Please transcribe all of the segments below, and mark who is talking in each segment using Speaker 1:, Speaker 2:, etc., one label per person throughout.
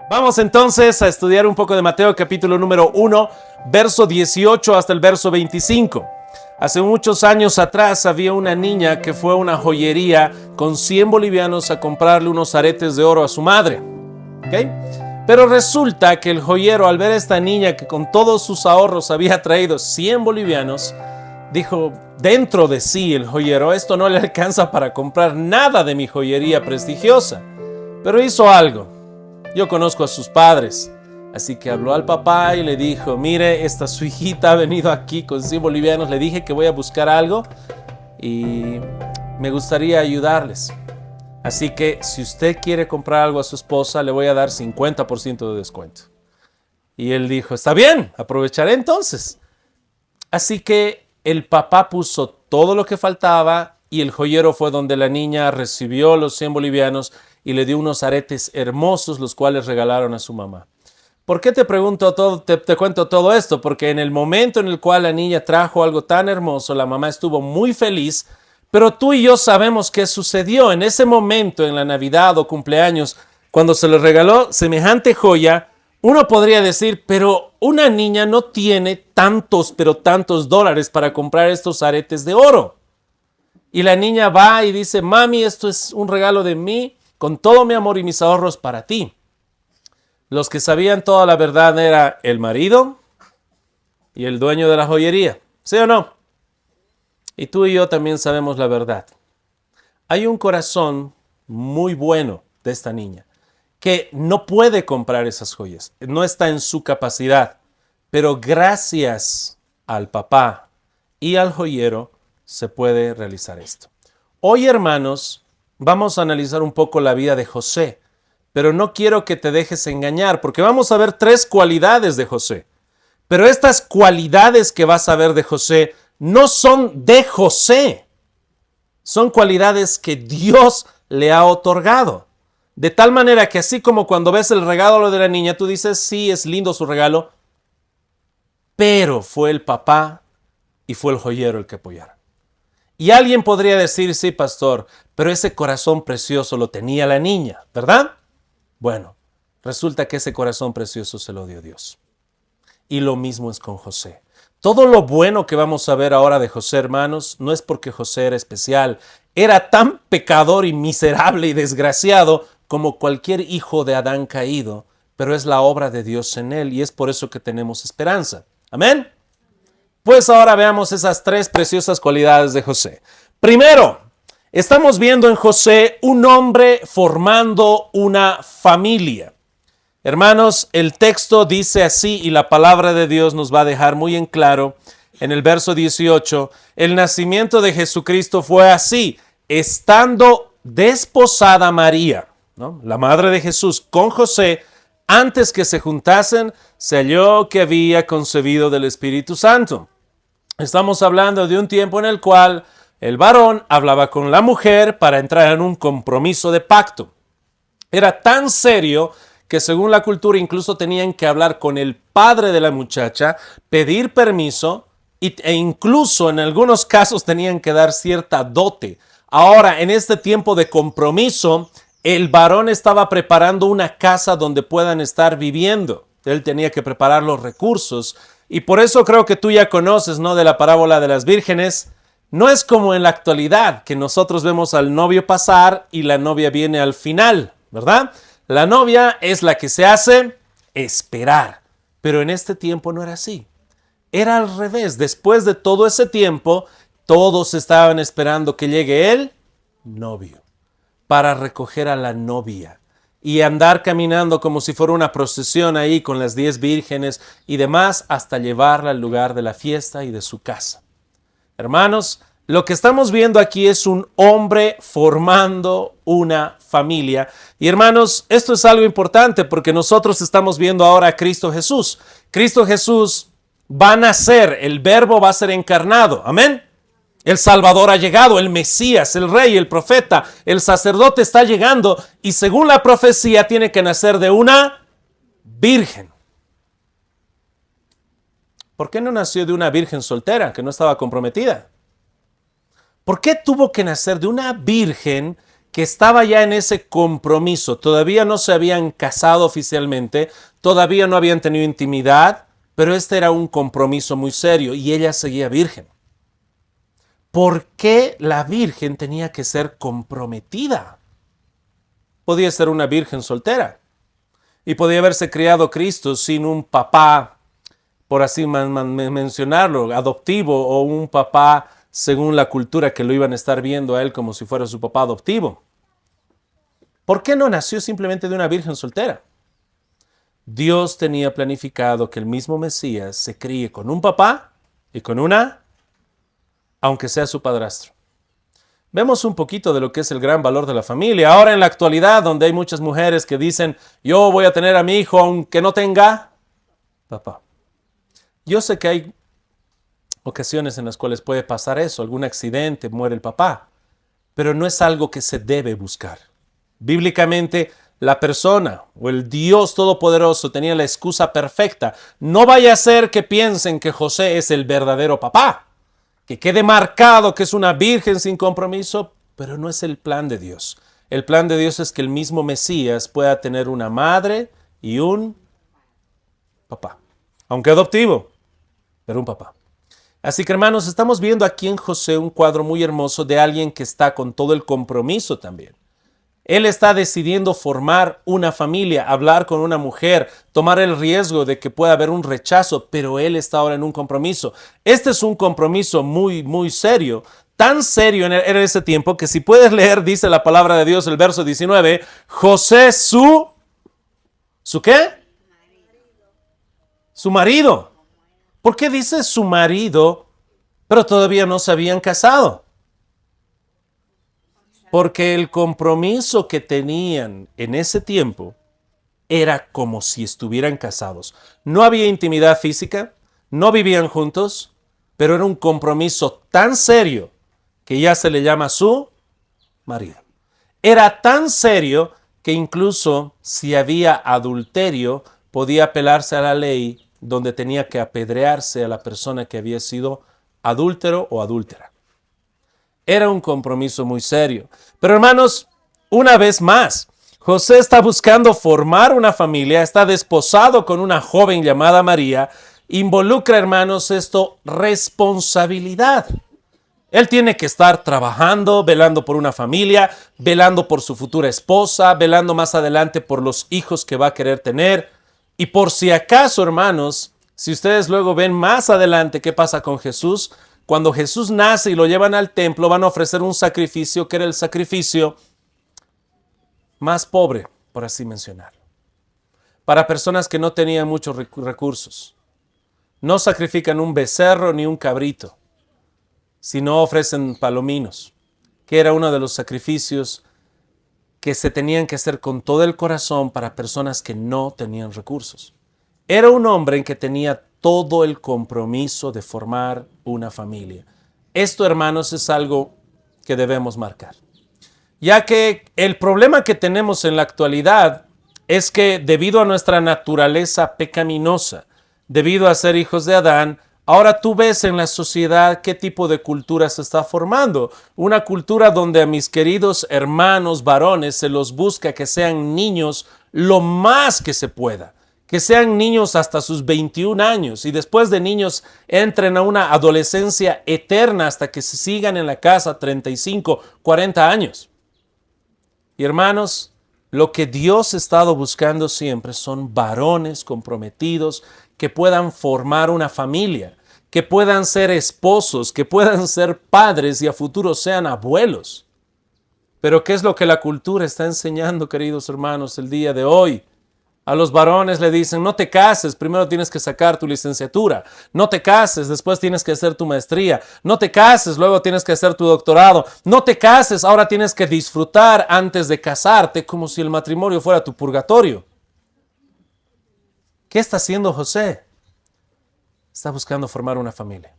Speaker 1: Vamos entonces a estudiar un poco de Mateo capítulo número 1, verso 18 hasta el verso 25. Hace muchos años atrás había una niña que fue a una joyería con 100 bolivianos a comprarle unos aretes de oro a su madre. ¿Okay? Pero resulta que el joyero, al ver a esta niña que con todos sus ahorros había traído 100 bolivianos, dijo dentro de sí el joyero: esto no le alcanza para comprar nada de mi joyería prestigiosa. Pero hizo algo. Yo conozco a sus padres, así que habló al papá y le dijo: mire, esta su hijita ha venido aquí con 100 bolivianos, le dije que voy a buscar algo y me gustaría ayudarles. Así que si usted quiere comprar algo a su esposa, le voy a dar 50% de descuento. Y él dijo: está bien, aprovecharé entonces. Así que el papá puso todo lo que faltaba y el joyero fue donde la niña recibió los 100 bolivianos y le dio unos aretes hermosos, los cuales regalaron a su mamá. ¿Por qué te cuento todo esto? Porque en el momento en el cual la niña trajo algo tan hermoso, la mamá estuvo muy feliz, pero tú y yo sabemos qué sucedió en ese momento, en la Navidad o cumpleaños, cuando se le regaló semejante joya. Uno podría decir: pero una niña no tiene tantos dólares para comprar estos aretes de oro. Y la niña va y dice: mami, esto es un regalo de mí, con todo mi amor y mis ahorros para ti. Los que sabían toda la verdad era el marido y el dueño de la joyería. ¿Sí o no? Y tú y yo también sabemos la verdad. Hay un corazón muy bueno de esta niña que no puede comprar esas joyas. No está en su capacidad. Pero gracias al papá y al joyero se puede realizar esto. Hoy, hermanos, vamos a analizar un poco la vida de José, pero no quiero que te dejes engañar, porque vamos a ver 3 cualidades de José. Pero estas cualidades que vas a ver de José no son de José, son cualidades que Dios le ha otorgado. De tal manera que así como cuando ves el regalo de la niña, tú dices: sí, es lindo su regalo, pero fue el papá y fue el joyero el que apoyaron. Y alguien podría decir: sí, pastor, pero ese corazón precioso lo tenía la niña, ¿verdad? Bueno, resulta que ese corazón precioso se lo dio Dios. Y lo mismo es con José. Todo lo bueno que vamos a ver ahora de José, hermanos, no es porque José era especial. Era tan pecador y miserable y desgraciado como cualquier hijo de Adán caído, pero es la obra de Dios en él y es por eso que tenemos esperanza. Amén. Pues ahora veamos esas 3 preciosas cualidades de José. Primero, estamos viendo en José un hombre formando una familia. Hermanos, el texto dice así y la palabra de Dios nos va a dejar muy en claro en el verso 18. El nacimiento de Jesucristo fue así: estando desposada María, ¿no?, la madre de Jesús, con José, antes que se juntasen, se halló que había concebido del Espíritu Santo. Estamos hablando de un tiempo en el cual el varón hablaba con la mujer para entrar en un compromiso de pacto. Era tan serio que según la cultura incluso tenían que hablar con el padre de la muchacha, pedir permiso e incluso en algunos casos tenían que dar cierta dote. Ahora, en este tiempo de compromiso, el varón estaba preparando una casa donde puedan estar viviendo. Él tenía que preparar los recursos. Y por eso creo que tú ya conoces, ¿no?, de la parábola de las vírgenes. No es como en la actualidad, que nosotros vemos al novio pasar y la novia viene al final, ¿verdad? La novia es la que se hace esperar. Pero en este tiempo no era así. Era al revés. Después de todo ese tiempo, todos estaban esperando que llegue el novio para recoger a la novia y andar caminando como si fuera una procesión ahí con las 10 vírgenes y demás hasta llevarla al lugar de la fiesta y de su casa. Hermanos, lo que estamos viendo aquí es un hombre formando una familia. Y hermanos, esto es algo importante porque nosotros estamos viendo ahora a Cristo Jesús. Cristo Jesús va a nacer, el verbo va a ser encarnado. Amén. El Salvador ha llegado, el Mesías, el Rey, el Profeta, el sacerdote está llegando y según la profecía tiene que nacer de una virgen. ¿Por qué no nació de una virgen soltera que no estaba comprometida? ¿Por qué tuvo que nacer de una virgen que estaba ya en ese compromiso. Todavía no se habían casado oficialmente, todavía no habían tenido intimidad, pero este era un compromiso muy serio y ella seguía virgen. ¿Por qué la virgen tenía que ser comprometida? Podía ser una virgen soltera y podía haberse criado Cristo sin un papá, por así mencionarlo, adoptivo, o un papá según la cultura que lo iban a estar viendo a él como si fuera su papá adoptivo. ¿Por qué no nació simplemente de una virgen soltera? Dios tenía planificado que el mismo Mesías se críe con un papá y con una, aunque sea su padrastro. Vemos un poquito de lo que es el gran valor de la familia. Ahora en la actualidad, donde hay muchas mujeres que dicen, yo voy a tener a mi hijo aunque no tenga papá. Yo sé que hay ocasiones en las cuales puede pasar eso, algún accidente, muere el papá, pero no es algo que se debe buscar. Bíblicamente, la persona o el Dios Todopoderoso tenía la excusa perfecta. No vaya a ser que piensen que José es el verdadero papá, que quede marcado que es una virgen sin compromiso, pero no es el plan de Dios. El plan de Dios es que el mismo Mesías pueda tener una madre y un papá, aunque adoptivo, pero un papá. Así que hermanos, estamos viendo aquí en José un cuadro muy hermoso de alguien que está con todo el compromiso también. Él está decidiendo formar una familia, hablar con una mujer, tomar el riesgo de que pueda haber un rechazo, pero él está ahora en un compromiso. Este es un compromiso muy, muy serio, tan serio en ese tiempo que si puedes leer, dice la palabra de Dios, el verso 19, José ¿su qué? Su marido. ¿Por qué dice su marido, pero todavía no se habían casado? Porque el compromiso que tenían en ese tiempo era como si estuvieran casados. No había intimidad física, no vivían juntos, pero era un compromiso tan serio que ya se le llama su marido. Era tan serio que incluso si había adulterio, podía apelarse a la ley donde tenía que apedrearse a la persona que había sido adúltero o adúltera. Era un compromiso muy serio. Pero hermanos, una vez más, José está buscando formar una familia, está desposado con una joven llamada María. Involucra, hermanos, esto responsabilidad. Él tiene que estar trabajando, velando por una familia, velando por su futura esposa, velando más adelante por los hijos que va a querer tener. Y por si acaso, hermanos, si ustedes luego ven más adelante qué pasa con Jesús, cuando Jesús nace y lo llevan al templo, van a ofrecer un sacrificio que era el sacrificio más pobre, por así mencionarlo, para personas que no tenían muchos recursos. No sacrifican un becerro ni un cabrito, sino ofrecen palominos, que era uno de los sacrificios que se tenían que hacer con todo el corazón para personas que no tenían recursos. Era un hombre en que tenía todo el compromiso de formar una familia. Esto, hermanos, es algo que debemos marcar. Ya que el problema que tenemos en la actualidad es que debido a nuestra naturaleza pecaminosa, debido a ser hijos de Adán, ahora tú ves en la sociedad qué tipo de cultura se está formando. Una cultura donde a mis queridos hermanos varones se los busca que sean niños lo más que se pueda. Que sean niños hasta sus 21 años y después de niños entren a una adolescencia eterna hasta que se sigan en la casa 35, 40 años. Y hermanos, lo que Dios ha estado buscando siempre son varones comprometidos que puedan formar una familia, que puedan ser esposos, que puedan ser padres y a futuro sean abuelos. Pero ¿qué es lo que la cultura está enseñando, queridos hermanos, el día de hoy? A los varones le dicen, no te cases, primero tienes que sacar tu licenciatura. No te cases, después tienes que hacer tu maestría. No te cases, luego tienes que hacer tu doctorado. No te cases, ahora tienes que disfrutar antes de casarte, como si el matrimonio fuera tu purgatorio. ¿Qué está haciendo José? Está buscando formar una familia.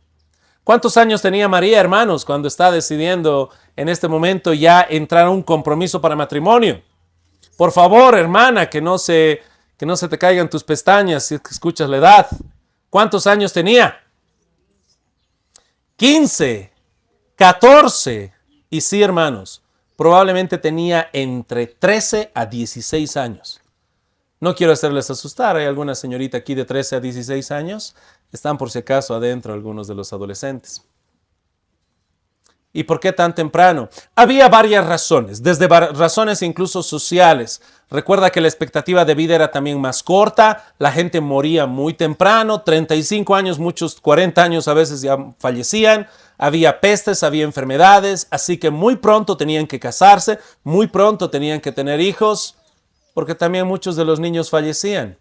Speaker 1: ¿Cuántos años tenía María, hermanos, cuando está decidiendo en este momento ya entrar a un compromiso para matrimonio? Por favor, hermana, que no se te caigan tus pestañas si escuchas la edad. ¿Cuántos años tenía? 15, 14. Y sí, hermanos, Probablemente tenía entre 13 a 16 años. No quiero hacerles asustar, hay alguna señorita aquí de 13 a 16 años. Están por si acaso adentro algunos de los adolescentes. ¿Y por qué tan temprano? Había varias razones, desde razones incluso sociales. Recuerda que la expectativa de vida era también más corta, la gente moría muy temprano, 35 años, muchos 40 años a veces ya fallecían, había pestes, había enfermedades, así que muy pronto tenían que casarse, muy pronto tenían que tener hijos, porque también muchos de los niños fallecían.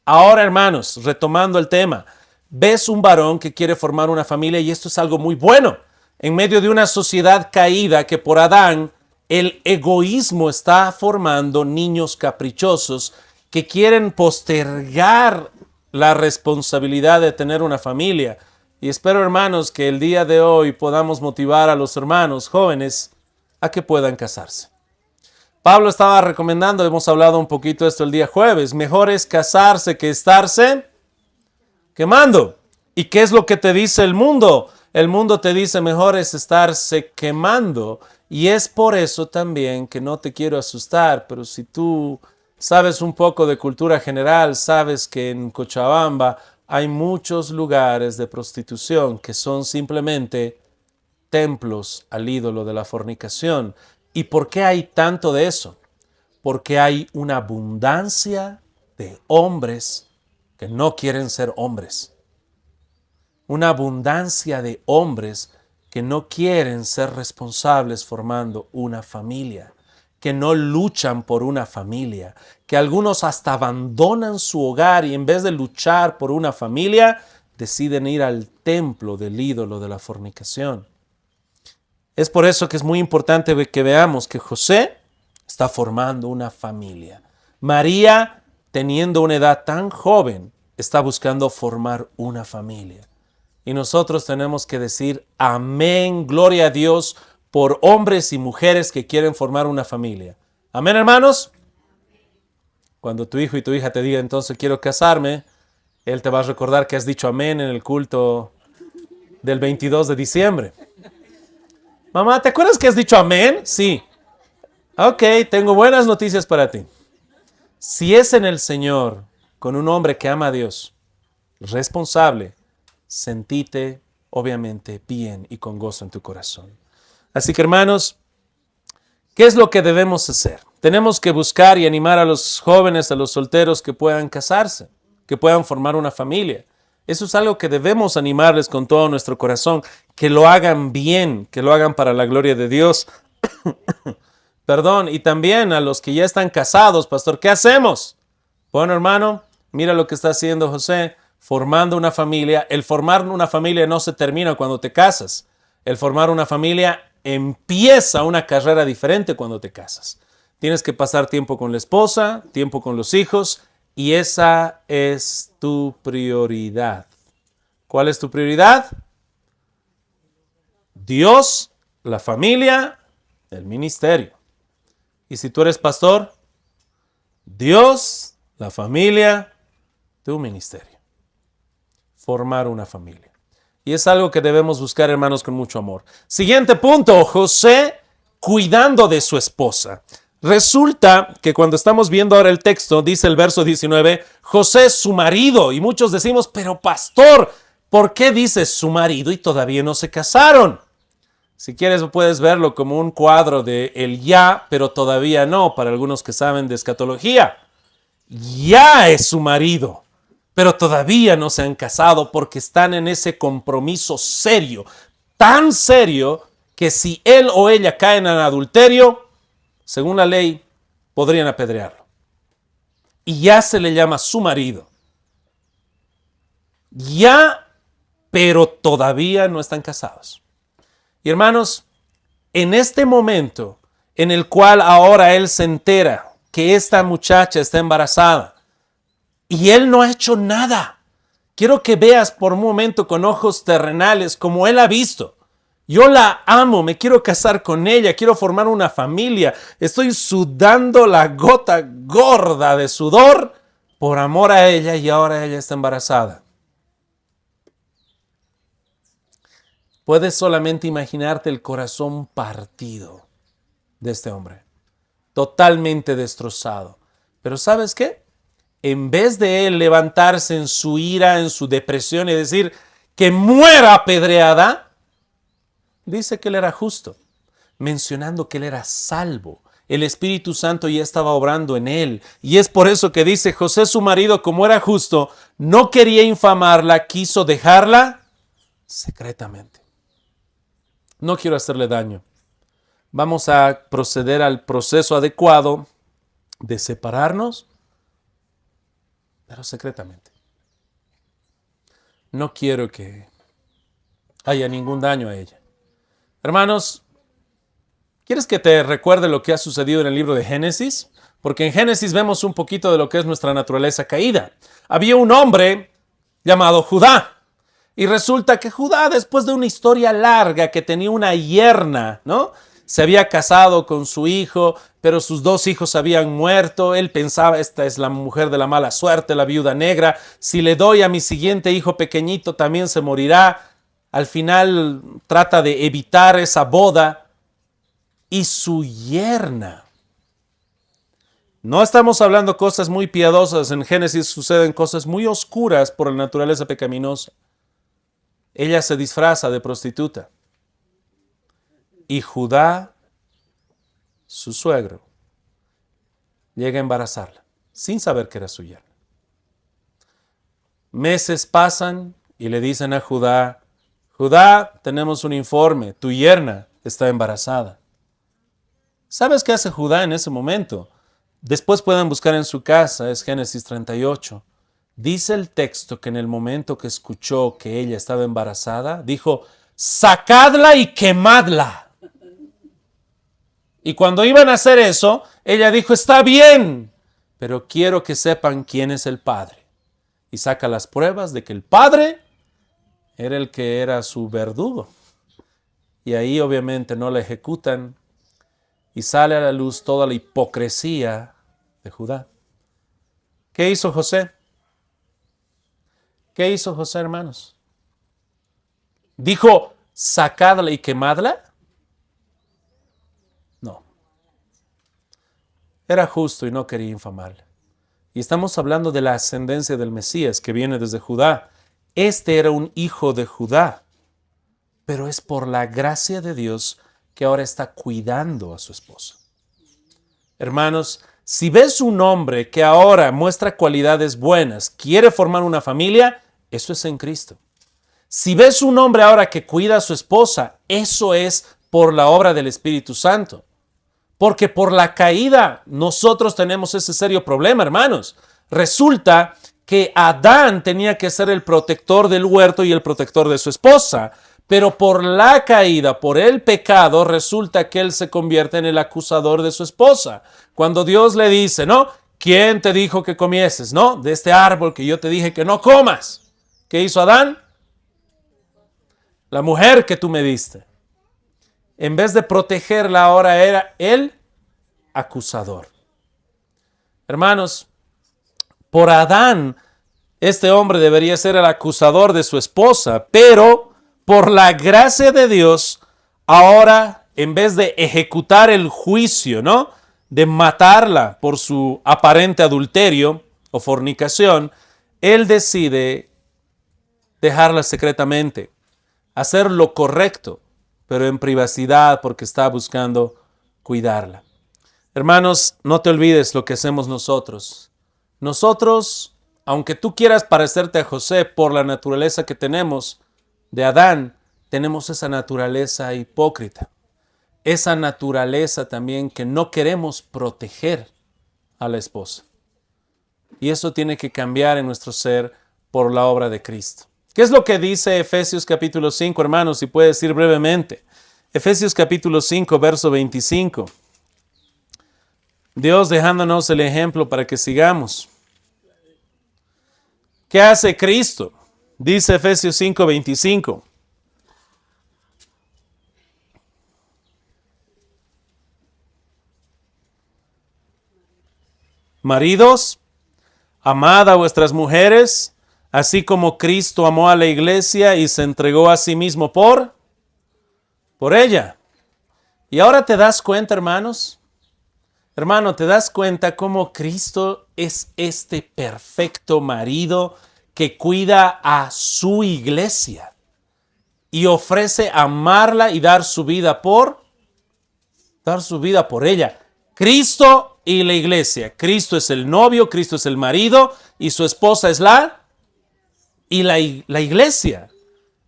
Speaker 1: Ahora, hermanos, retomando el tema, ves un varón que quiere formar una familia y esto es algo muy bueno. En medio de una sociedad caída que por Adán, el egoísmo está formando niños caprichosos que quieren postergar la responsabilidad de tener una familia. Y espero, hermanos, que el día de hoy podamos motivar a los hermanos jóvenes a que puedan casarse. Pablo estaba recomendando, hemos hablado un poquito de esto el día jueves, mejor es casarse que estarse quemando. ¿Y qué es lo que te dice el mundo? El mundo te dice mejor es estarse quemando. Y es por eso también que no te quiero asustar, pero si tú sabes un poco de cultura general, sabes que en Cochabamba hay muchos lugares de prostitución que son simplemente templos al ídolo de la fornicación. ¿Y por qué hay tanto de eso? Porque hay una abundancia de hombres que no quieren ser hombres. Una abundancia de hombres que no quieren ser responsables formando una familia, que no luchan por una familia, que algunos hasta abandonan su hogar y en vez de luchar por una familia, deciden ir al templo del ídolo de la fornicación. Es por eso que es muy importante que veamos que José está formando una familia. María, teniendo una edad tan joven, está buscando formar una familia. Y nosotros tenemos que decir amén, gloria a Dios por hombres y mujeres que quieren formar una familia. Amén, hermanos. Cuando tu hijo y tu hija te digan entonces quiero casarme, él te va a recordar que has dicho amén en el culto del 22 de diciembre. Mamá, ¿te acuerdas que has dicho amén? Sí. Ok, tengo buenas noticias para ti. Si es en el Señor, con un hombre que ama a Dios, responsable, sentite obviamente bien y con gozo en tu corazón. Así que hermanos, ¿qué es lo que debemos hacer? Tenemos que buscar y animar a los jóvenes, a los solteros que puedan casarse, que puedan formar una familia. Eso es algo que debemos animarles con todo nuestro corazón, que lo hagan bien, que lo hagan para la gloria de Dios. Perdón, y también a los que ya están casados, pastor, ¿qué hacemos? Bueno, hermano, mira lo que está haciendo José, formando una familia. El formar una familia no se termina cuando te casas. El formar una familia empieza una carrera diferente cuando te casas. Tienes que pasar tiempo con la esposa, tiempo con los hijos, y esa es tu prioridad. ¿Cuál es tu prioridad? Dios, la familia, el ministerio. Y si tú eres pastor, Dios, la familia, tu ministerio. Formar una familia. Y es algo que debemos buscar, hermanos, con mucho amor. Siguiente punto, José cuidando de su esposa. Resulta que cuando estamos viendo ahora el texto, dice el verso 19, José es su marido. Y muchos decimos, pero pastor, ¿por qué dices su marido y todavía no se casaron? Si quieres puedes verlo como un cuadro de el ya, pero todavía no, para algunos que saben de escatología. Ya es su marido, pero todavía no se han casado porque están en ese compromiso serio, tan serio que si él o ella caen en adulterio, según la ley, podrían apedrearlo. Y ya se le llama su marido. Ya, pero todavía no están casados. Y hermanos, en este momento en el cual ahora él se entera que esta muchacha está embarazada y él no ha hecho nada, quiero que veas por un momento con ojos terrenales como él ha visto. Yo la amo, me quiero casar con ella, quiero formar una familia, estoy sudando la gota gorda de sudor por amor a ella y ahora ella está embarazada. Puedes solamente imaginarte el corazón partido. de este hombre. Totalmente destrozado. Pero ¿sabes qué? En vez de él levantarse en su ira, en su depresión y decir que muera apedreada, dice que él era justo, mencionando que él era salvo. El Espíritu Santo ya estaba obrando en él. Y es por eso que dice, José su marido, como era justo, no quería infamarla, quiso dejarla secretamente. No quiero hacerle daño. Vamos a proceder al proceso adecuado de separarnos, pero secretamente. No quiero que haya ningún daño a ella. Hermanos, ¿quieres que te recuerde lo que ha sucedido en el libro de Génesis? Porque en Génesis vemos un poquito de lo que es nuestra naturaleza caída. Había un hombre llamado Judá. Y resulta que Judá, después de una historia larga que tenía una yerna, ¿no? Se había casado con su hijo, pero sus dos hijos habían muerto. Él pensaba, esta es la mujer de la mala suerte, la viuda negra. Si le doy a mi siguiente hijo pequeñito, también se morirá. Al final trata de evitar esa boda. Y su yerna. No estamos hablando cosas muy piadosas. En Génesis suceden cosas muy oscuras por la naturaleza pecaminosa. Ella se disfraza de prostituta. Y Judá, su suegro, llega a embarazarla, sin saber que era su yerna. Meses pasan y le dicen a Judá, Judá, tenemos un informe, tu yerna está embarazada. ¿Sabes qué hace Judá en ese momento? Después pueden buscar en su casa, es Génesis 38. Dice el texto que en el momento que escuchó que ella estaba embarazada, dijo, sacadla y quemadla. Y cuando iban a hacer eso, ella dijo, está bien, pero quiero que sepan quién es el padre. Y saca las pruebas de que el padre era el que era su verdugo. Y ahí obviamente no la ejecutan y sale a la luz toda la hipocresía de Judá. ¿Qué hizo José? ¿Qué hizo José, hermanos? ¿Dijo, sacadla y quemadla? No. Era justo y no quería infamarla. Y estamos hablando de la ascendencia del Mesías que viene desde Judá. Este era un hijo de Judá, pero es por la gracia de Dios que ahora está cuidando a su esposa. Hermanos, si ves un hombre que ahora muestra cualidades buenas, quiere formar una familia, eso es en Cristo. Si ves un hombre ahora que cuida a su esposa, eso es por la obra del Espíritu Santo. Porque por la caída nosotros tenemos ese serio problema, hermanos. Resulta que Adán tenía que ser el protector del huerto y el protector de su esposa. Pero por la caída, por el pecado, resulta que él se convierte en el acusador de su esposa. Cuando Dios le dice, ¿no? ¿Quién te dijo que comieses, no? De este árbol que yo te dije que no comas. ¿Qué hizo Adán? La mujer que tú me diste. En vez de protegerla, ahora era el acusador. Hermanos, por Adán, este hombre debería ser el acusador de su esposa, pero por la gracia de Dios, ahora, en vez de ejecutar el juicio, ¿no? De matarla por su aparente adulterio o fornicación, él decide dejarla secretamente, hacer lo correcto, pero en privacidad porque está buscando cuidarla. Hermanos, no te olvides lo que hacemos nosotros. Nosotros, aunque tú quieras parecerte a José por la naturaleza que tenemos de Adán, tenemos esa naturaleza hipócrita. Esa naturaleza también que no queremos proteger a la esposa. Y eso tiene que cambiar en nuestro ser por la obra de Cristo. ¿Qué es lo que dice Efesios capítulo 5, hermanos? Si puedes decir brevemente. Efesios capítulo 5, verso 25. Dios dejándonos el ejemplo para que sigamos. ¿Qué hace Cristo? Dice Efesios 5, 25. Maridos, amad a vuestras mujeres, así como Cristo amó a la iglesia y se entregó a sí mismo por ella. Y ahora te das cuenta, hermanos, hermano, te das cuenta cómo Cristo es este perfecto marido que cuida a su iglesia y ofrece amarla y dar su vida por ella. Cristo y la iglesia. Cristo es el novio, Cristo es el marido y su esposa es la iglesia.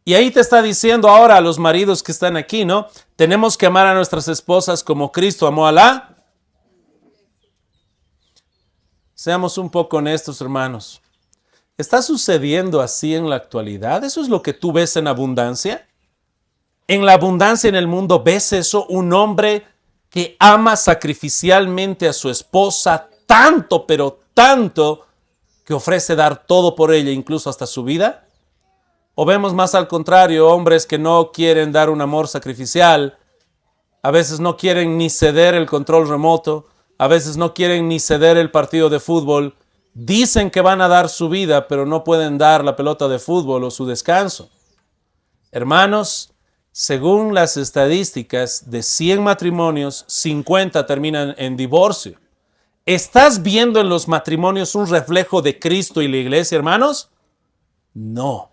Speaker 1: Y ahí te está diciendo ahora a los maridos que están aquí, ¿no? Tenemos que amar a nuestras esposas como Cristo amó a la. Seamos un poco honestos, hermanos. ¿Está sucediendo así en la actualidad? ¿Eso es lo que tú ves en abundancia? En la abundancia en el mundo, ¿ves eso? Un hombre que ama sacrificialmente a su esposa tanto, pero tanto, que ofrece dar todo por ella, incluso hasta su vida. O vemos más al contrario, hombres que no quieren dar un amor sacrificial, a veces no quieren ni ceder el control remoto, a veces no quieren ni ceder el partido de fútbol, dicen que van a dar su vida, pero no pueden dar la pelota de fútbol o su descanso. Hermanos, según las estadísticas, de 100 matrimonios, 50 terminan en divorcio. ¿Estás viendo en los matrimonios un reflejo de Cristo y la iglesia, hermanos? No,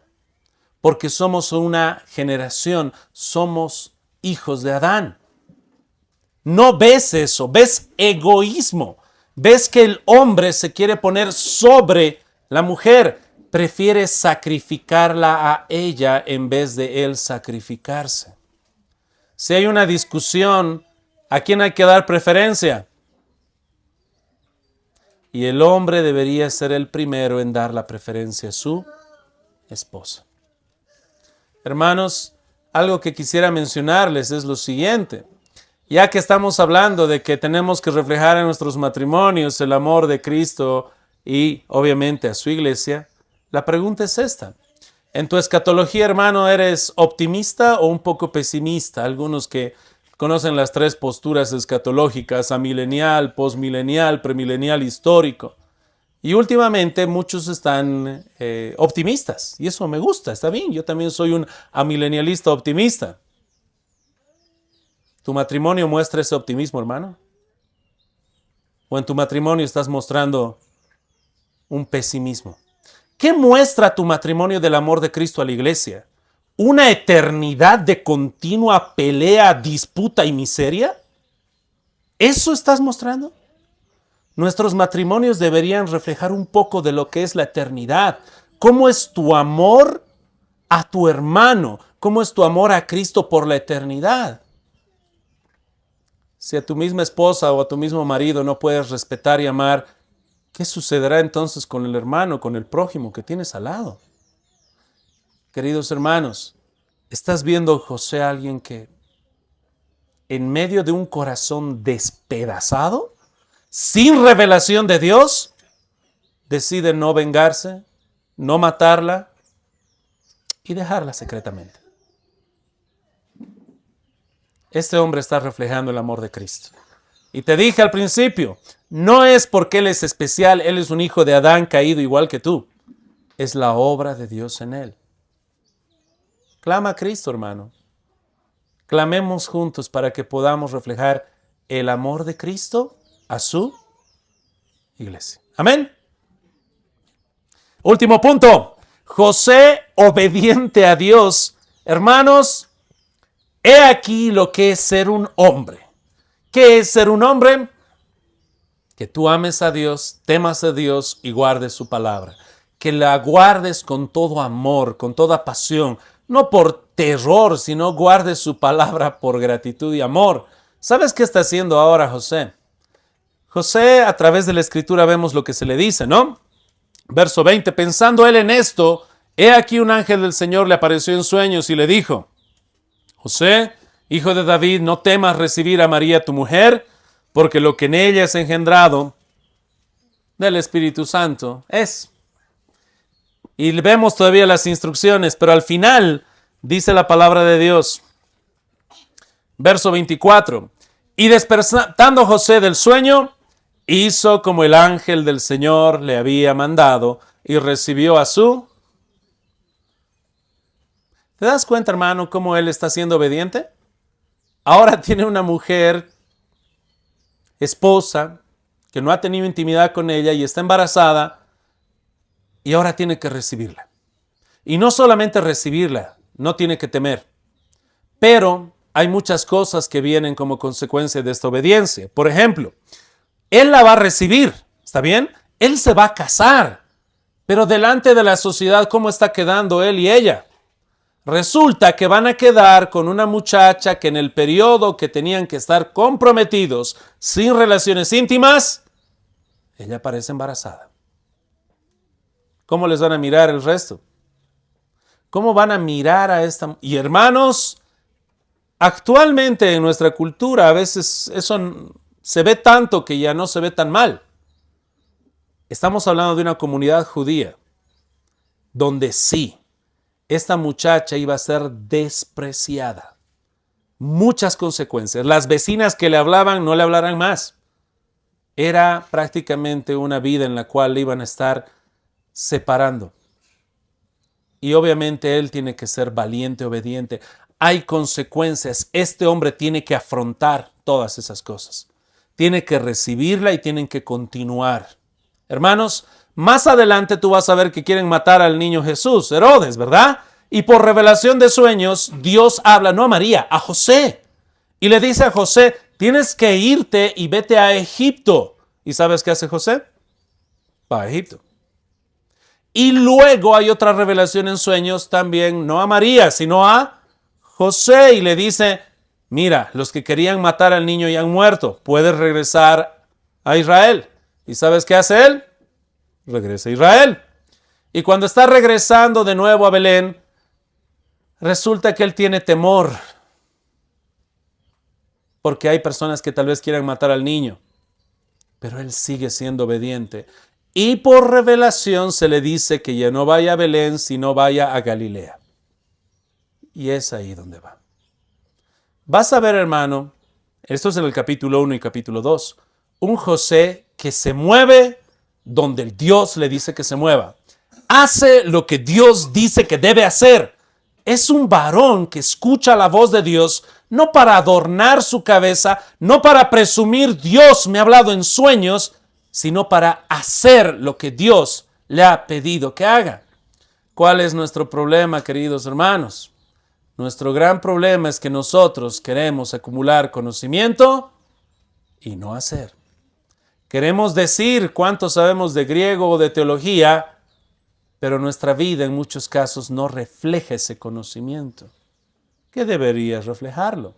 Speaker 1: porque somos una generación, somos hijos de Adán. No ves eso, ves egoísmo, ves que el hombre se quiere poner sobre la mujer, prefiere sacrificarla a ella en vez de él sacrificarse. Si hay una discusión, ¿a quién hay que dar preferencia? Y el hombre debería ser el primero en dar la preferencia a su esposa. Hermanos, algo que quisiera mencionarles es lo siguiente. Ya que estamos hablando de que tenemos que reflejar en nuestros matrimonios el amor de Cristo y obviamente a su iglesia, la pregunta es esta. En tu escatología, hermano, ¿eres optimista o un poco pesimista? Algunos que conocen las tres posturas escatológicas, amilenial, postmilenial, premilenial, histórico. Y últimamente muchos están optimistas y eso me gusta, está bien. Yo también soy un amilenialista optimista. ¿Tu matrimonio muestra ese optimismo, hermano? ¿O en tu matrimonio estás mostrando un pesimismo? ¿Qué muestra tu matrimonio del amor de Cristo a la iglesia? ¿Una eternidad de continua pelea, disputa y miseria? ¿Eso estás mostrando? Nuestros matrimonios deberían reflejar un poco de lo que es la eternidad. ¿Cómo es tu amor a tu hermano? ¿Cómo es tu amor a Cristo por la eternidad? Si a tu misma esposa o a tu mismo marido no puedes respetar y amar, ¿qué sucederá entonces con el hermano, con el prójimo que tienes al lado? Queridos hermanos, ¿estás viendo, José, a alguien que en medio de un corazón despedazado, sin revelación de Dios, decide no vengarse, no matarla y dejarla secretamente? Este hombre está reflejando el amor de Cristo. Y te dije al principio, no es porque Él es especial, Él es un hijo de Adán caído igual que tú. Es la obra de Dios en Él. Clama a Cristo, hermano. Clamemos juntos para que podamos reflejar el amor de Cristo a su iglesia. Amén. Último punto. José obediente a Dios. Hermanos, he aquí lo que es ser un hombre. ¿Qué es ser un hombre? Que tú ames a Dios, temas a Dios y guardes su palabra. Que la guardes con todo amor, con toda pasión. No por terror, sino guardes su palabra por gratitud y amor. ¿Sabes qué está haciendo ahora José? José, a través de la escritura vemos lo que se le dice, ¿no? Verso 20, pensando él en esto, he aquí un ángel del Señor le apareció en sueños y le dijo: José, hijo de David, no temas recibir a María tu mujer, porque lo que en ella es engendrado del Espíritu Santo es. Y vemos todavía las instrucciones, pero al final dice la palabra de Dios. Verso 24. Y despertando José del sueño, hizo como el ángel del Señor le había mandado y recibió a su. ¿Te das cuenta, hermano, cómo él está siendo obediente? Ahora tiene una mujer, esposa, que no ha tenido intimidad con ella y está embarazada y ahora tiene que recibirla. Y no solamente recibirla, no tiene que temer, pero hay muchas cosas que vienen como consecuencia de esta obediencia. Por ejemplo, él la va a recibir, ¿está bien? Él se va a casar, pero delante de la sociedad, ¿cómo está quedando él y ella? Resulta que van a quedar con una muchacha que en el periodo que tenían que estar comprometidos sin relaciones íntimas, ella parece embarazada. ¿Cómo les van a mirar el resto? ¿Cómo van a mirar a esta? Y hermanos, actualmente en nuestra cultura a veces eso se ve tanto que ya no se ve tan mal. Estamos hablando de una comunidad judía donde sí, esta muchacha iba a ser despreciada. Muchas consecuencias. Las vecinas que le hablaban no le hablarán más. Era prácticamente una vida en la cual le iban a estar separando. Y obviamente él tiene que ser valiente, obediente. Hay consecuencias. Este hombre tiene que afrontar todas esas cosas. Tiene que recibirla y tienen que continuar. Hermanos, más adelante tú vas a ver que quieren matar al niño Jesús, Herodes, ¿verdad? Y por revelación de sueños, Dios habla, no a María, a José. Y le dice a José, tienes que irte y vete a Egipto. ¿Y sabes qué hace José? Va a Egipto. Y luego hay otra revelación en sueños también, no a María, sino a José. Y le dice, mira, los que querían matar al niño ya han muerto. Puedes regresar a Israel. ¿Y sabes qué hace él? Regresa a Israel. Y cuando está regresando de nuevo a Belén, resulta que él tiene temor. Porque hay personas que tal vez quieran matar al niño. Pero él sigue siendo obediente. Y por revelación se le dice que ya no vaya a Belén, sino vaya a Galilea. Y es ahí donde va. Vas a ver, hermano, esto es en el capítulo 1 y capítulo 2, un José que se mueve donde el Dios le dice que se mueva. Hace lo que Dios dice que debe hacer. Es un varón que escucha la voz de Dios, no para adornar su cabeza, no para presumir Dios me ha hablado en sueños, sino para hacer lo que Dios le ha pedido que haga. ¿Cuál es nuestro problema, queridos hermanos? Nuestro gran problema es que nosotros queremos acumular conocimiento y no hacer. Queremos decir cuánto sabemos de griego o de teología, pero nuestra vida en muchos casos no refleja ese conocimiento. ¿Qué debería reflejarlo?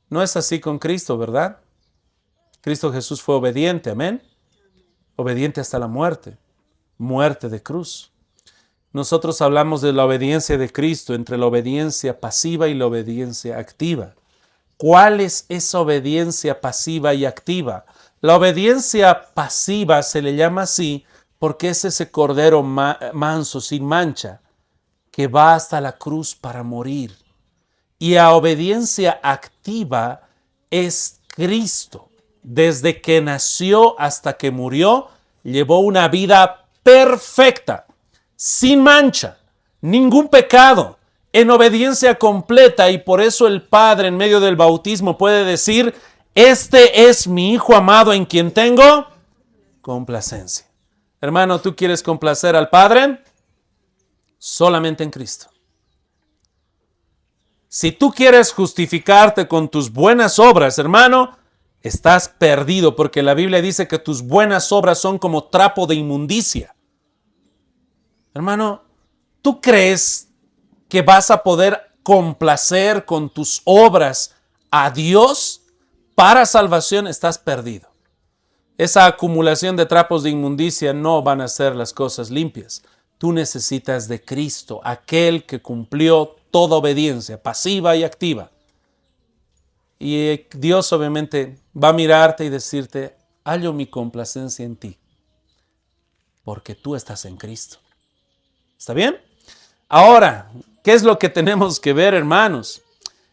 Speaker 1: No es así con Cristo, ¿verdad? Cristo Jesús fue obediente, amén. Obediente hasta la muerte, muerte de cruz. Nosotros hablamos de la obediencia de Cristo entre la obediencia pasiva y la obediencia activa. ¿Cuál es esa obediencia pasiva y activa? La obediencia pasiva se le llama así porque es ese cordero manso, sin mancha, que va hasta la cruz para morir. Y la obediencia activa es Cristo. Desde que nació hasta que murió, llevó una vida perfecta, sin mancha, ningún pecado, en obediencia completa, y por eso el Padre en medio del bautismo puede decir, este es mi Hijo amado en quien tengo complacencia. Hermano, ¿tú quieres complacer al Padre? Solamente en Cristo. Si tú quieres justificarte con tus buenas obras, hermano, estás perdido, porque la Biblia dice que tus buenas obras son como trapo de inmundicia. Hermano, ¿tú crees que vas a poder complacer con tus obras a Dios para salvación? Estás perdido. Esa acumulación de trapos de inmundicia no van a ser las cosas limpias. Tú necesitas de Cristo, aquel que cumplió toda obediencia, pasiva y activa. Y Dios obviamente va a mirarte y decirte, hallo mi complacencia en ti, porque tú estás en Cristo. ¿Está bien? Ahora, ¿qué es lo que tenemos que ver, hermanos?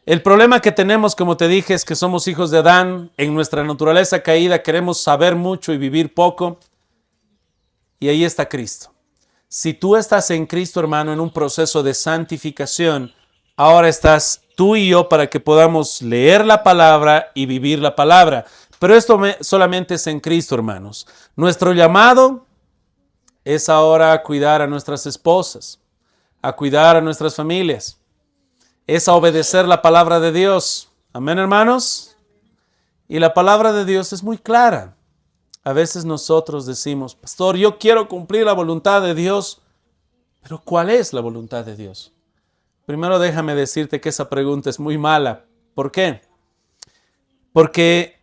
Speaker 1: El problema que tenemos, como te dije, es que somos hijos de Adán. En nuestra naturaleza caída queremos saber mucho y vivir poco. Y ahí está Cristo. Si tú estás en Cristo, hermano, en un proceso de santificación, ahora estás tú tú y yo para que podamos leer la palabra y vivir la palabra. Pero esto solamente es en Cristo, hermanos. Nuestro llamado es ahora a cuidar a nuestras esposas, a cuidar a nuestras familias, es a obedecer la palabra de Dios. Amén, hermanos. Y la palabra de Dios es muy clara. A veces nosotros decimos, pastor, yo quiero cumplir la voluntad de Dios, pero ¿cuál es la voluntad de Dios? Primero déjame decirte que esa pregunta es muy mala. ¿Por qué? Porque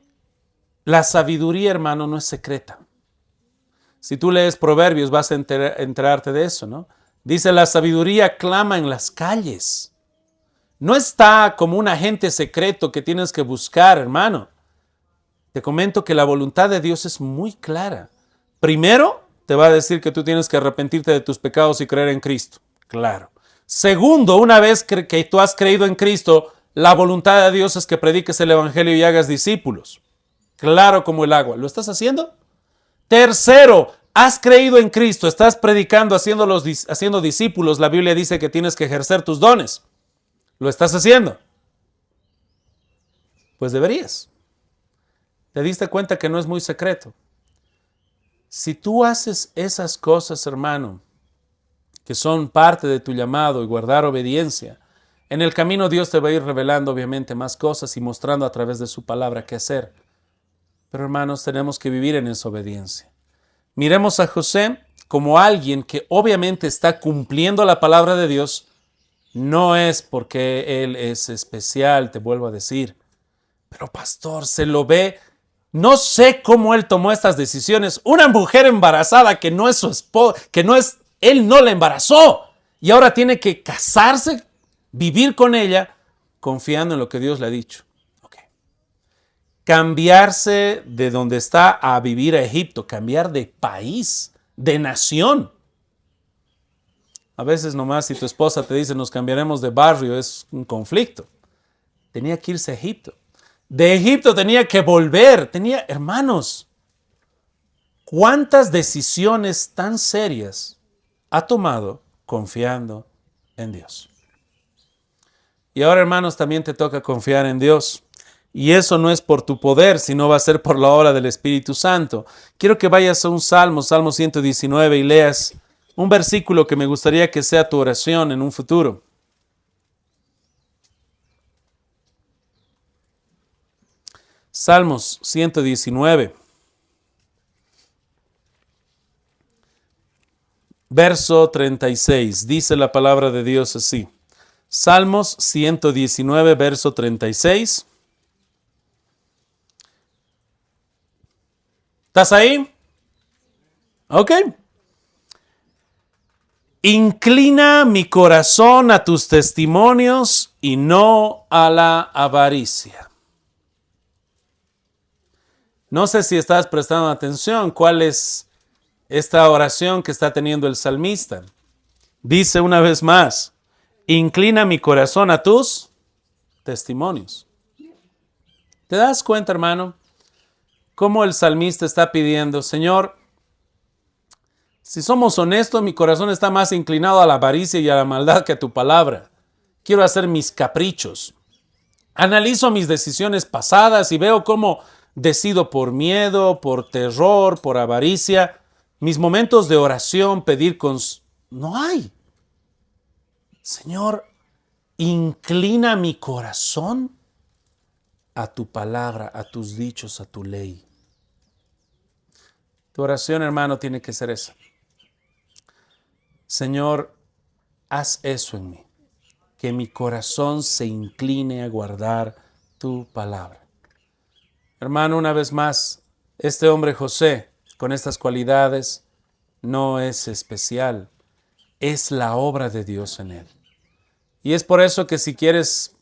Speaker 1: la sabiduría, hermano, no es secreta. Si tú lees Proverbios vas a enterarte de eso, ¿no? Dice, la sabiduría clama en las calles. No está como un agente secreto que tienes que buscar, hermano. Te comento que la voluntad de Dios es muy clara. Primero, te va a decir que tú tienes que arrepentirte de tus pecados y creer en Cristo. Claro. Segundo, una vez que tú has creído en Cristo, la voluntad de Dios es que prediques el evangelio y hagas discípulos. Claro como el agua. ¿Lo estás haciendo? Tercero, has creído en Cristo, estás predicando, haciendo discípulos. La Biblia dice que tienes que ejercer tus dones. ¿Lo estás haciendo? Pues deberías. ¿Te diste cuenta que no es muy secreto? Si tú haces esas cosas, hermano, que son parte de tu llamado y guardar obediencia, en el camino Dios te va a ir revelando obviamente más cosas y mostrando a través de su palabra qué hacer. Pero hermanos, tenemos que vivir en esa obediencia. Miremos a José como alguien que obviamente está cumpliendo la palabra de Dios. No es porque él es especial, te vuelvo a decir. Pero pastor, se lo ve. No sé cómo él tomó estas decisiones. Una mujer embarazada que no es su esposa, él no la embarazó. Y ahora tiene que casarse, vivir con ella, confiando en lo que Dios le ha dicho. Okay. Cambiarse de donde está a vivir a Egipto, cambiar de país, de nación. A veces nomás si tu esposa te dice nos cambiaremos de barrio, es un conflicto. Tenía que irse a Egipto. De Egipto tenía que volver. Hermanos, ¿cuántas decisiones tan serias ha tomado confiando en Dios? Y ahora, hermanos, también te toca confiar en Dios. Y eso no es por tu poder, sino va a ser por la obra del Espíritu Santo. Quiero que vayas a un Salmo 119, y leas un versículo que me gustaría que sea tu oración en un futuro. Salmos 119, verso 36. Dice la palabra de Dios así. Salmos 119, verso 36. ¿Estás ahí? Ok. Inclina mi corazón a tus testimonios y no a la avaricia. No sé si estás prestando atención cuál es esta oración que está teniendo el salmista. Dice una vez más, inclina mi corazón a tus testimonios. ¿Te das cuenta, hermano, cómo el salmista está pidiendo, Señor, si somos honestos, mi corazón está más inclinado a la avaricia y a la maldad que a tu palabra. Quiero hacer mis caprichos. Analizo mis decisiones pasadas y veo cómo decido por miedo, por terror, por avaricia. Mis momentos de oración, pedir no hay. Señor, inclina mi corazón a tu palabra, a tus dichos, a tu ley. Tu oración, hermano, tiene que ser esa. Señor, haz eso en mí. Que mi corazón se incline a guardar tu palabra. Hermano, una vez más, este hombre José, con estas cualidades, no es especial. Es la obra de Dios en él. Y es por eso que si quieres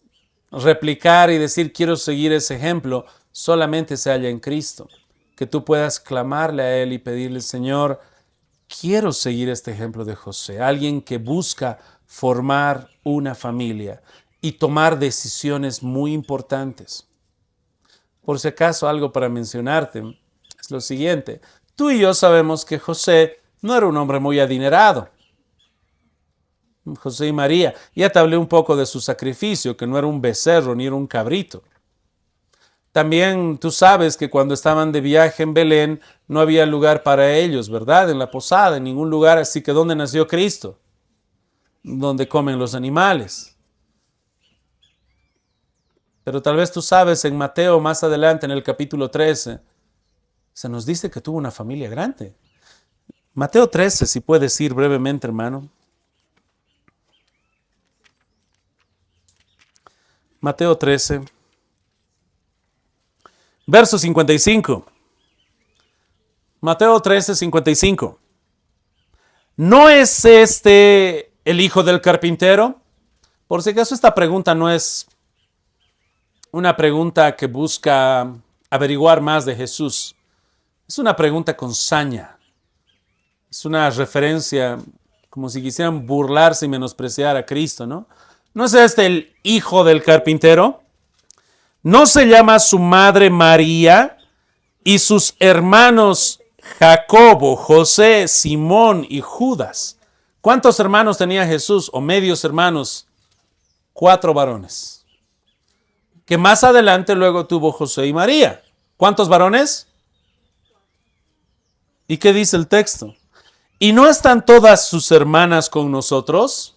Speaker 1: replicar y decir quiero seguir ese ejemplo, solamente se halla en Cristo. Que tú puedas clamarle a Él y pedirle, Señor, quiero seguir este ejemplo de José. Alguien que busca formar una familia y tomar decisiones muy importantes. Por si acaso, algo para mencionarte es lo siguiente. Tú y yo sabemos que José no era un hombre muy adinerado. José y María. Ya te hablé un poco de su sacrificio, que no era un becerro ni era un cabrito. También tú sabes que cuando estaban de viaje en Belén no había lugar para ellos, ¿verdad? En la posada, en ningún lugar. Así que ¿dónde nació Cristo? Donde comen los animales. Pero tal vez tú sabes, en Mateo, más adelante, en el capítulo 13, se nos dice que tuvo una familia grande. Mateo 13, si puedes ir brevemente, hermano. Mateo 13, verso 55. Mateo 13, 55. ¿No es este el hijo del carpintero? Por si acaso esta pregunta no es una pregunta que busca averiguar más de Jesús. Es una pregunta con saña. Es una referencia como si quisieran burlarse y menospreciar a Cristo, ¿no? ¿No es este el hijo del carpintero? ¿No se llama su madre María y sus hermanos Jacobo, José, Simón y Judas? ¿Cuántos hermanos tenía Jesús o medios hermanos? 4 varones. Que más adelante luego tuvo José y María. ¿Cuántos varones? ¿Y qué dice el texto? ¿Y no están todas sus hermanas con nosotros?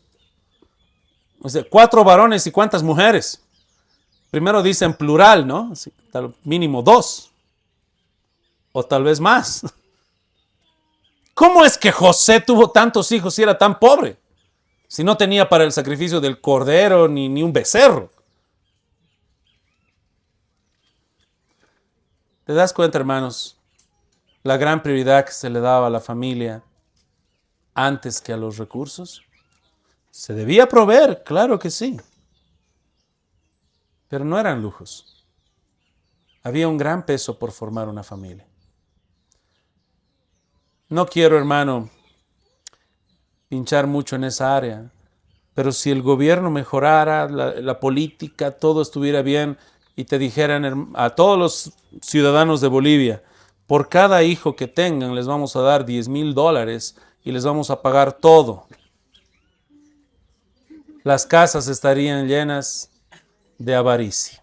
Speaker 1: O sea, 4 varones y ¿cuántas mujeres? Primero dice en plural, ¿no? Así, tal, mínimo 2. O tal vez más. ¿Cómo es que José tuvo tantos hijos si era tan pobre? Si no tenía para el sacrificio del cordero ni un becerro. ¿Te das cuenta, hermanos? La gran prioridad que se le daba a la familia antes que a los recursos. Se debía proveer, claro que sí. Pero no eran lujos. Había un gran peso por formar una familia. No quiero, hermano, pinchar mucho en esa área, pero si el gobierno mejorara, la política, todo estuviera bien y te dijeran a todos los ciudadanos de Bolivia, por cada hijo que tengan les vamos a dar $10,000 y les vamos a pagar todo. Las casas estarían llenas de avaricia.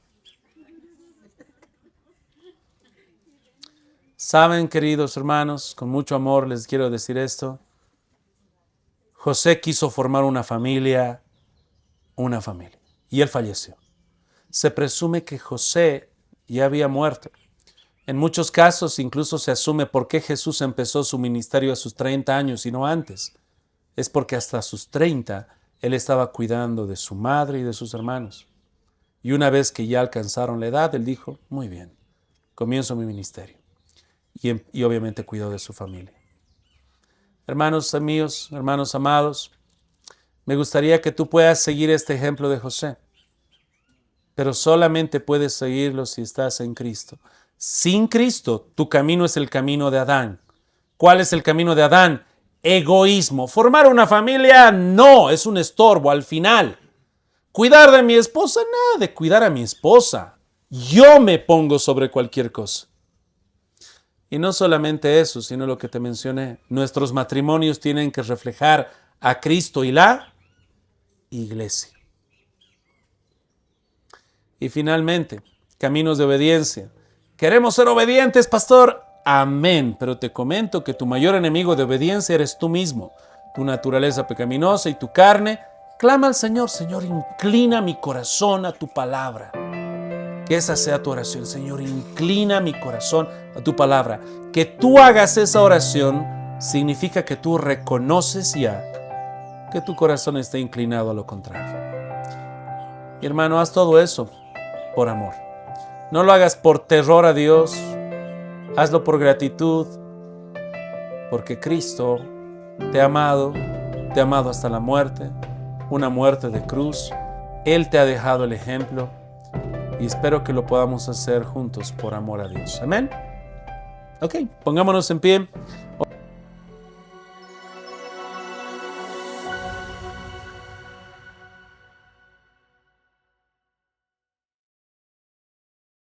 Speaker 1: Saben, queridos hermanos, con mucho amor les quiero decir esto. José quiso formar una familia, y él falleció. Se presume que José ya había muerto. En muchos casos incluso se asume por qué Jesús empezó su ministerio a sus 30 años y no antes. Es porque hasta sus 30 él estaba cuidando de su madre y de sus hermanos. Y una vez que ya alcanzaron la edad, él dijo, muy bien, comienzo mi ministerio. Y obviamente cuidó de su familia. Hermanos míos, hermanos amados, me gustaría que tú puedas seguir este ejemplo de José. Pero solamente puedes seguirlo si estás en Cristo. Sin Cristo, tu camino es el camino de Adán. ¿Cuál es el camino de Adán? Egoísmo. Formar una familia no, es un estorbo al final. Cuidar de mi esposa, nada de cuidar a mi esposa. Yo me pongo sobre cualquier cosa. Y no solamente eso, sino lo que te mencioné. Nuestros matrimonios tienen que reflejar a Cristo y la iglesia. Y finalmente, caminos de obediencia. ¿Queremos ser obedientes, pastor? Amén. Pero te comento que tu mayor enemigo de obediencia eres tú mismo. Tu naturaleza pecaminosa y tu carne. Clama al Señor. Señor, inclina mi corazón a tu palabra. Que esa sea tu oración. Señor, inclina mi corazón a tu palabra. Que tú hagas esa oración significa que tú reconoces ya que tu corazón está inclinado a lo contrario. Y hermano, haz todo eso por amor. No lo hagas por terror a Dios. Hazlo por gratitud. Porque Cristo te ha amado hasta la muerte, una muerte de cruz. Él te ha dejado el ejemplo. Y espero que lo podamos hacer juntos por amor a Dios. Amén. Ok, pongámonos en pie.